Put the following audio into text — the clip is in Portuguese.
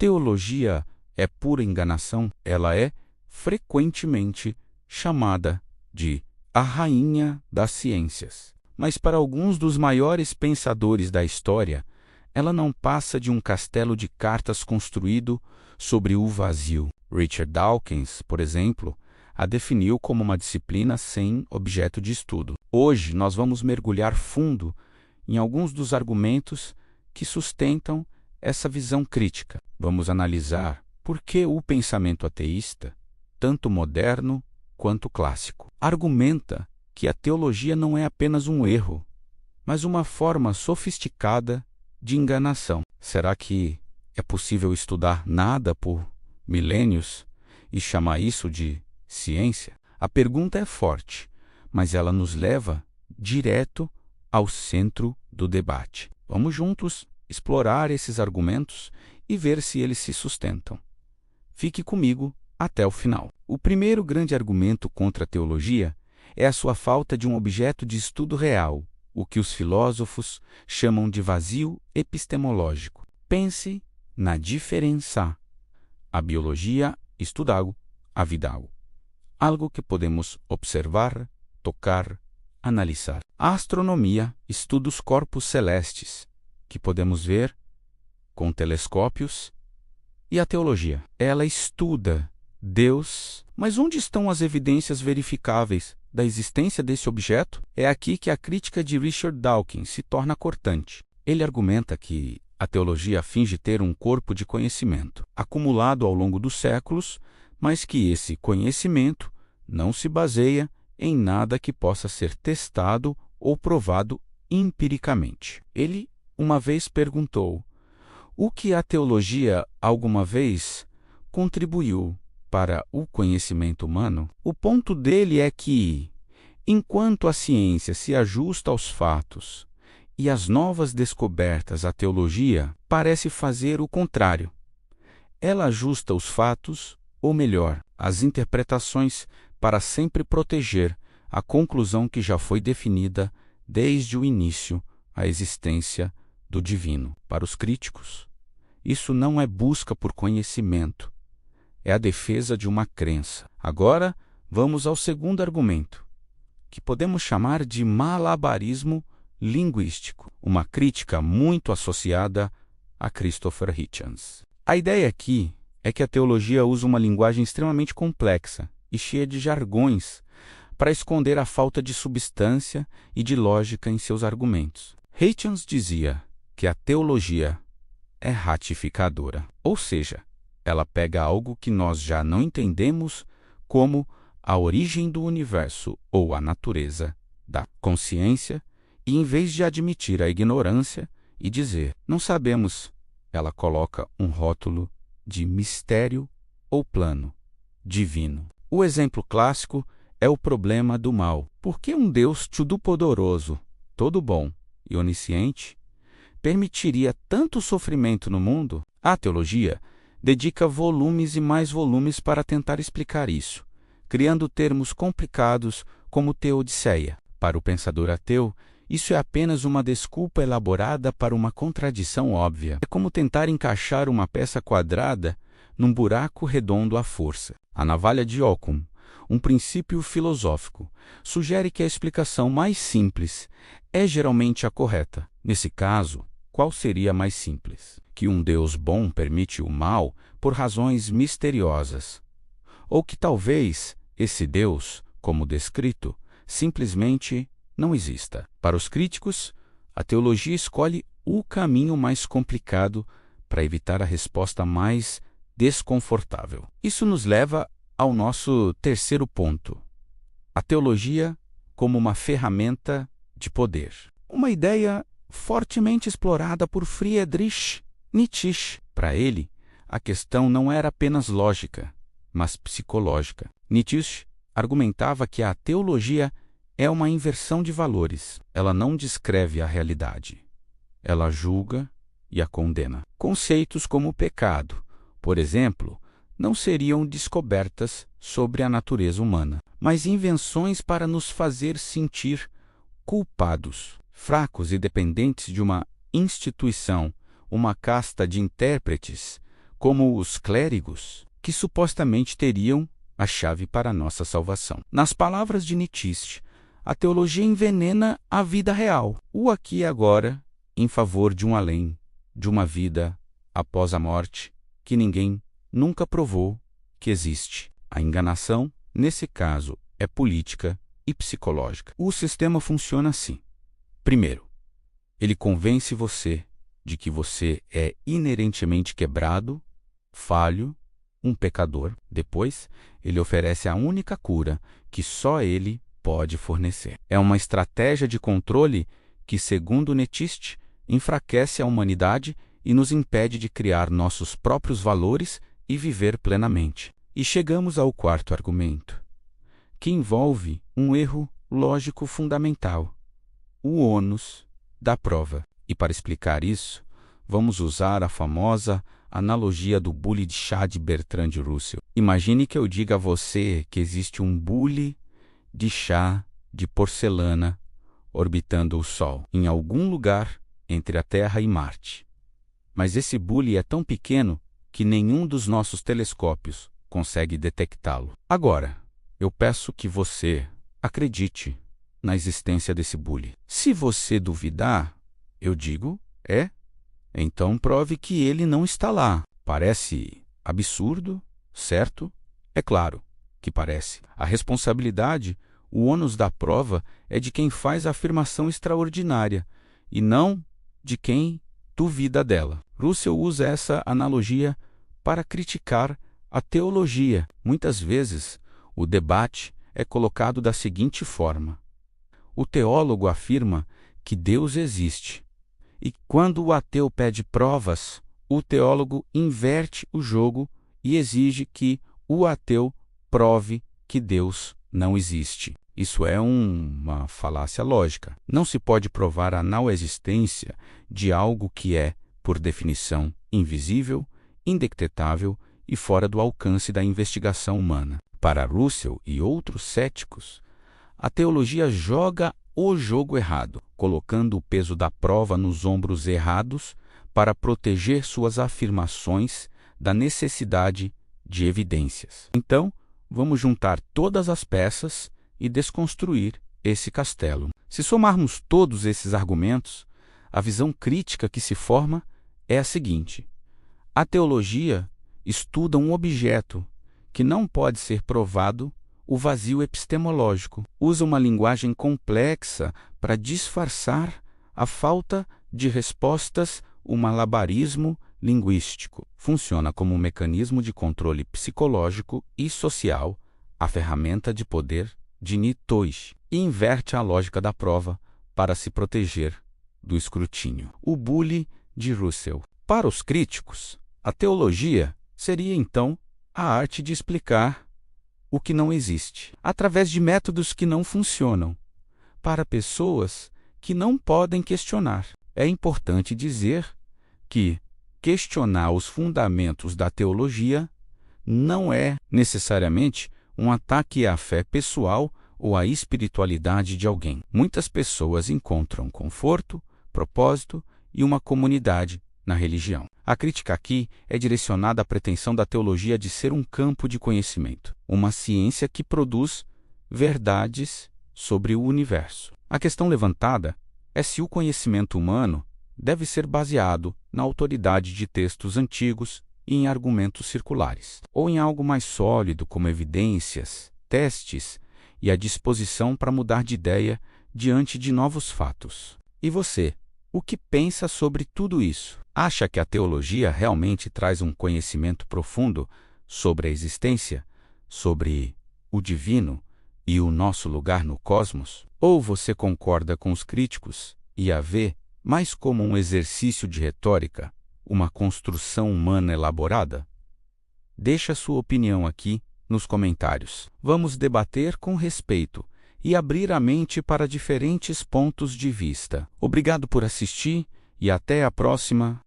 teologia é pura enganação, ela é frequentemente chamada de a rainha das ciências. Mas para alguns dos maiores pensadores da história, ela não passa de um castelo de cartas construído sobre o vazio. Richard Dawkins, por exemplo, a definiu como uma disciplina sem objeto de estudo. Hoje nós vamos mergulhar fundo em alguns dos argumentos que sustentam essa visão crítica. Vamos analisar por que o pensamento ateísta, tanto moderno quanto clássico, argumenta que a teologia não é apenas um erro, mas uma forma sofisticada de enganação. Será que é possível estudar nada por milênios e chamar isso de ciência? A pergunta é forte, mas ela nos leva direto ao centro do debate. Vamos juntos explorar esses argumentos e ver se eles se sustentam. Fique comigo até o final. O primeiro grande argumento contra a teologia é a sua falta de um objeto de estudo real, o que os filósofos chamam de vazio epistemológico. Pense na diferença. A biologia estuda algo, a vida algo que podemos observar, tocar, analisar. A astronomia estuda os corpos celestes, que podemos ver com telescópios, e a teologia, ela estuda Deus. Mas onde estão as evidências verificáveis da existência desse objeto? É aqui que a crítica de Richard Dawkins se torna cortante. Ele argumenta que a teologia finge ter um corpo de conhecimento, acumulado ao longo dos séculos, mas que esse conhecimento não se baseia em nada que possa ser testado ou provado empiricamente. Ele uma vez perguntou: o que a teologia alguma vez contribuiu para o conhecimento humano? O ponto dele é que, enquanto a ciência se ajusta aos fatos e às novas descobertas, a teologia parece fazer o contrário. Ela ajusta os fatos, ou melhor, as interpretações, para sempre proteger a conclusão que já foi definida desde o início, a existência do divino. Para os críticos, isso não é busca por conhecimento, é a defesa de uma crença. Agora, vamos ao segundo argumento, que podemos chamar de malabarismo linguístico, uma crítica muito associada a Christopher Hitchens. A ideia aqui é que a teologia usa uma linguagem extremamente complexa e cheia de jargões para esconder a falta de substância e de lógica em seus argumentos. Hitchens dizia que a teologia é ratificadora, ou seja, ela pega algo que nós já não entendemos, como a origem do universo ou a natureza da consciência, e em vez de admitir a ignorância e dizer não sabemos, ela coloca um rótulo de mistério ou plano divino. O exemplo clássico é o problema do mal. Por que um Deus todo-poderoso, todo bom e onisciente permitiria tanto sofrimento no mundo? A teologia dedica volumes e mais volumes para tentar explicar isso, criando termos complicados como teodiceia. Para o pensador ateu, isso é apenas uma desculpa elaborada para uma contradição óbvia. É como tentar encaixar uma peça quadrada num buraco redondo à força. A navalha de Occam, um princípio filosófico, sugere que a explicação mais simples é geralmente a correta. Nesse caso, qual seria a mais simples? Que um Deus bom permite o mal por razões misteriosas. Ou que talvez esse Deus, como descrito, simplesmente não exista. Para os críticos, a teologia escolhe o caminho mais complicado para evitar a resposta mais desconfortável. Isso nos leva ao nosso terceiro ponto: a teologia como uma ferramenta de poder. Uma ideia fortemente explorada por Friedrich Nietzsche. Para ele, a questão não era apenas lógica, mas psicológica. Nietzsche argumentava que a teologia é uma inversão de valores. Ela não descreve a realidade. Ela julga e a condena. Conceitos como o pecado, por exemplo, não seriam descobertas sobre a natureza humana, mas invenções para nos fazer sentir culpados, fracos e dependentes de uma instituição, uma casta de intérpretes, como os clérigos, que supostamente teriam a chave para a nossa salvação. Nas palavras de Nietzsche, a teologia envenena a vida real, o aqui e agora, em favor de um além, de uma vida após a morte, que ninguém nunca provou que existe. A enganação, nesse caso, é política e psicológica. O sistema funciona assim. Primeiro, ele convence você de que você é inerentemente quebrado, falho, um pecador. Depois, ele oferece a única cura que só ele pode fornecer. É uma estratégia de controle que, segundo Nietzsche, enfraquece a humanidade e nos impede de criar nossos próprios valores e viver plenamente. E chegamos ao quarto argumento, que envolve um erro lógico fundamental, o ônus da prova. E para explicar isso, vamos usar a famosa analogia do bule de chá de Bertrand Russell. Imagine que eu diga a você que existe um bule de chá de porcelana orbitando o Sol, em algum lugar entre a Terra e Marte. Mas esse bule é tão pequeno que nenhum dos nossos telescópios consegue detectá-lo. Agora, eu peço que você acredite na existência desse bule. Se você duvidar, eu digo, então prove que ele não está lá. Parece absurdo, certo? É claro que parece. A responsabilidade, o ônus da prova, é de quem faz a afirmação extraordinária e não de quem duvida dela. Russell usa essa analogia para criticar a teologia. Muitas vezes, o debate é colocado da seguinte forma: o teólogo afirma que Deus existe, e quando o ateu pede provas, o teólogo inverte o jogo e exige que o ateu prove que Deus não existe. Isso é uma falácia lógica. Não se pode provar a não existência de algo que é, por definição, invisível, indetectável e fora do alcance da investigação humana. Para Russell e outros céticos, a teologia joga o jogo errado, colocando o peso da prova nos ombros errados para proteger suas afirmações da necessidade de evidências. Então, vamos juntar todas as peças e desconstruir esse castelo. Se somarmos todos esses argumentos, a visão crítica que se forma é a seguinte: a teologia estuda um objeto que não pode ser provado, o vazio epistemológico. Usa uma linguagem complexa para disfarçar a falta de respostas, o malabarismo linguístico. Funciona como um mecanismo de controle psicológico e social, a ferramenta de poder de Nietzsche, e inverte a lógica da prova para se proteger do escrutínio. O bule de Russell. Para os críticos, a teologia seria então a arte de explicar o que não existe, através de métodos que não funcionam, para pessoas que não podem questionar. É importante dizer que questionar os fundamentos da teologia não é necessariamente um ataque à fé pessoal ou à espiritualidade de alguém. Muitas pessoas encontram conforto, propósito e uma comunidade na religião. A crítica aqui é direcionada à pretensão da teologia de ser um campo de conhecimento, uma ciência que produz verdades sobre o universo. A questão levantada é se o conhecimento humano deve ser baseado na autoridade de textos antigos e em argumentos circulares, ou em algo mais sólido como evidências, testes e a disposição para mudar de ideia diante de novos fatos. E você, o que pensa sobre tudo isso? Acha que a teologia realmente traz um conhecimento profundo sobre a existência, sobre o divino e o nosso lugar no cosmos? Ou você concorda com os críticos e a vê mais como um exercício de retórica, uma construção humana elaborada? Deixe a sua opinião aqui nos comentários. Vamos debater com respeito e abrir a mente para diferentes pontos de vista. Obrigado por assistir e até a próxima.